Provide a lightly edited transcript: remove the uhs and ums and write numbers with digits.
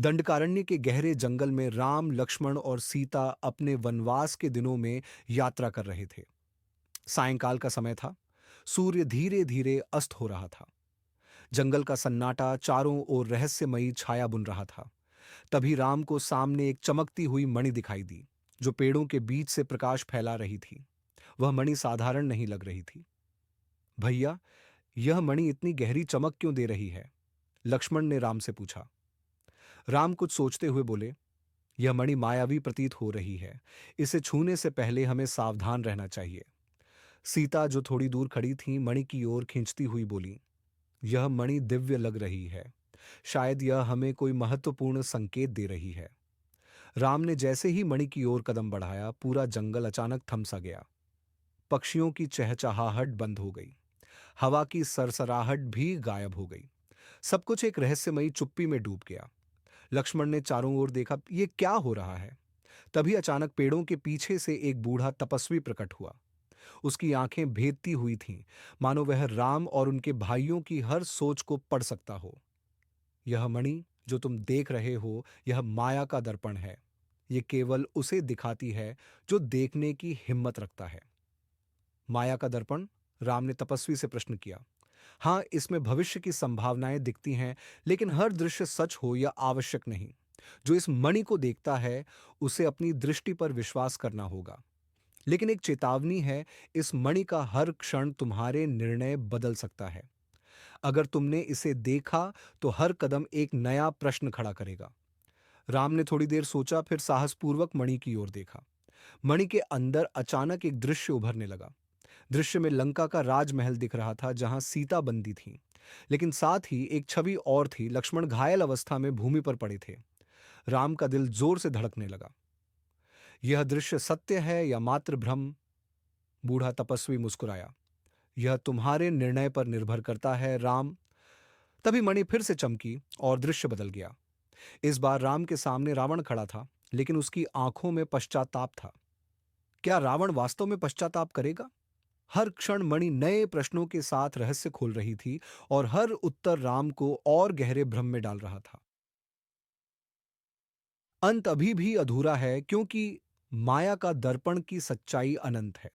दंडकारण्य के गहरे जंगल में राम, लक्ष्मण और सीता अपने वनवास के दिनों में यात्रा कर रहे थे। सायंकाल का समय था। सूर्य धीरे धीरे अस्त हो रहा था। जंगल का सन्नाटा चारों ओर रहस्यमयी छाया बुन रहा था। तभी राम को सामने एक चमकती हुई मणि दिखाई दी, जो पेड़ों के बीच से प्रकाश फैला रही थी। वह मणि साधारण नहीं लग रही थी। भैया, यह मणि इतनी गहरी चमक क्यों दे रही है? लक्ष्मण ने राम से पूछा। राम कुछ सोचते हुए बोले, यह मणि मायावी प्रतीत हो रही है। इसे छूने से पहले हमें सावधान रहना चाहिए। सीता, जो थोड़ी दूर खड़ी थी, मणि की ओर खींचती हुई बोली, यह मणि दिव्य लग रही है। शायद यह हमें कोई महत्वपूर्ण संकेत दे रही है। राम ने जैसे ही मणि की ओर कदम बढ़ाया, पूरा जंगल अचानक थम सा गया। पक्षियों की चहचहाहट बंद हो गई। हवा की सरसराहट भी गायब हो गई। सब कुछ एक रहस्यमयी चुप्पी में डूब गया। लक्ष्मण ने चारों ओर देखा, ये क्या हो रहा है? तभी अचानक पेड़ों के पीछे से एक बूढ़ा तपस्वी प्रकट हुआ। उसकी आंखें भेदती हुई थीं, मानो वह राम और उनके भाइयों की हर सोच को पढ़ सकता हो। यह मणि जो तुम देख रहे हो, यह माया का दर्पण है। ये केवल उसे दिखाती है जो देखने की हिम्मत रखता है। माया का दर्पण? राम ने तपस्वी से प्रश्न किया। हाँ, इसमें भविष्य की संभावनाएं दिखती हैं, लेकिन हर दृश्य सच हो यह आवश्यक नहीं। जो इस मणि को देखता है, उसे अपनी दृष्टि पर विश्वास करना होगा। लेकिन एक चेतावनी है, इस मणि का हर क्षण तुम्हारे निर्णय बदल सकता है। अगर तुमने इसे देखा, तो हर कदम एक नया प्रश्न खड़ा करेगा। राम ने थोड़ी देर सोचा, फिर साहसपूर्वक मणि की ओर देखा। मणि के अंदर अचानक एक दृश्य उभरने लगा। दृश्य में लंका का राजमहल दिख रहा था, जहां सीता बंदी थी। लेकिन साथ ही एक छवि और थी। लक्ष्मण घायल अवस्था में भूमि पर पड़े थे। राम का दिल जोर से धड़कने लगा। यह दृश्य सत्य है या मात्र भ्रम? बूढ़ा तपस्वी मुस्कुराया। यह तुम्हारे निर्णय पर निर्भर करता है, राम। तभी मणि फिर से चमकी और दृश्य बदल गया। इस बार राम के सामने रावण खड़ा था, लेकिन उसकी आंखों में पश्चाताप था। क्या रावण वास्तव में पश्चाताप करेगा? हर क्षण मणि नए प्रश्नों के साथ रहस्य खोल रही थी, और हर उत्तर राम को और गहरे भ्रम में डाल रहा था। अंत अभी भी अधूरा है, क्योंकि माया का दर्पण की सच्चाई अनंत है।